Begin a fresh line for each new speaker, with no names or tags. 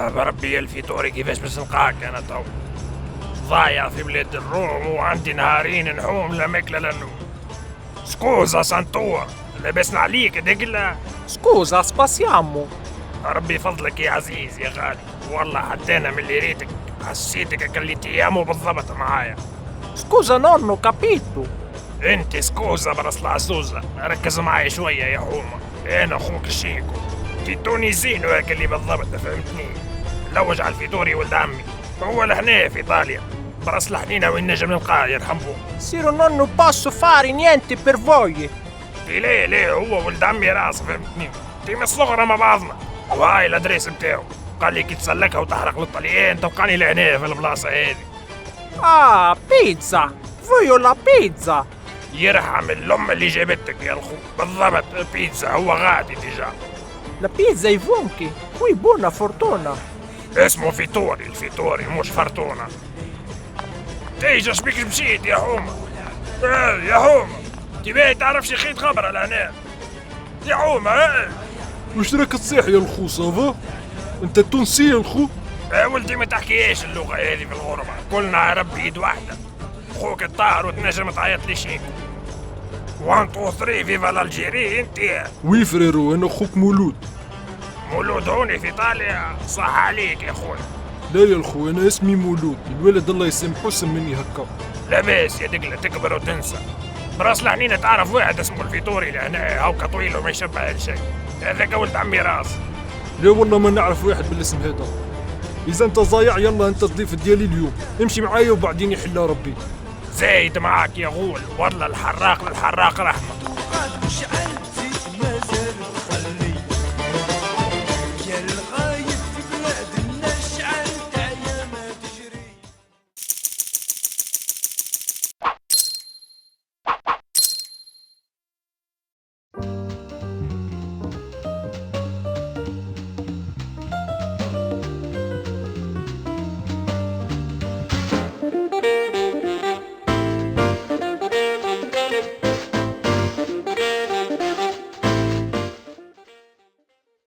بربي الفيتوري كيفاش باش نلقاك انا تو ضايع في بلاد الروم وعندي نهارين نحوم لا ماكله لا نوم. سكوزا سانتوا لابسنا عليك دقلا.
سكوزا سباسيامو.
ربي فضلك يا عزيز يا غالي، والله حتى انا من اللي ريتك حسيتك كليت ايامه بالضبط معايا.
سكوزا نونو كابيتو.
انت سكوزا براس العزوزة، ركز معايا شوية يا حومة. انا اخوك الشيكو فيتوني زين وهاك اللي بالضبط فهمتني. لوج على الفيتوري ولد عمي، هو لهنا في ايطاليا براس الحنينة وين نجم نلقاه يرحمه.
سيرو نونو باسو فاري نينتي بير فوي.
ليه هو ولد عمي راس فهمتني، في من الصغرى مع بعضنا. وهاي الادريس بتاعه، قال لي كي تسلكها وتحرق للطليان تلقاني لهنا في البلاصة هذه.
بيتزا فيو لا بيتزا.
يرحم الأم اللي جابتك يا الخو، بالضبط بيتزا هو غادي ديجا.
لا بيتزا يفونكي كوي بونا فورتونا.
اسمه فيتوري، الفيتوري مش فرتونة. تيجا شبيك مشيت يا حومة؟ يا حومة تبي تعرف شي خيط خبر لهنا يا حومة.
وش راك تصيح يا الخو صافا؟ انت تونسي يا الخو؟
ولدي ما تحكيش اللغة هذه في الغربة، كلنا ربي ايد واحدة. خوك الطاهر وتنجم تعيط لي شيك. 1 2 3 فيفا الجيري انت.
وي فريرو انا اخوك مولود.
مولود هوني في ايطاليا، صح عليك يا خويا.
لا يا الخو انا اسمي مولود، الولد الله يسامحه سمني هكا.
لاباس يا دقلة تكبر وتنسى. براس الحنينة تعرف واحد اسمه الفيتوري لهنا هاوكا طويل وما يشبه لشيء، هذاك ولد عمي راس.
لا والله ما نعرف واحد بالاسم هذا. اذا انت ضايع يلا انت الضيف ديالي اليوم، امشي معايا وبعدين يحلها ربي.
زايد معاك يا غول، والله الحراق للحراق رحمة.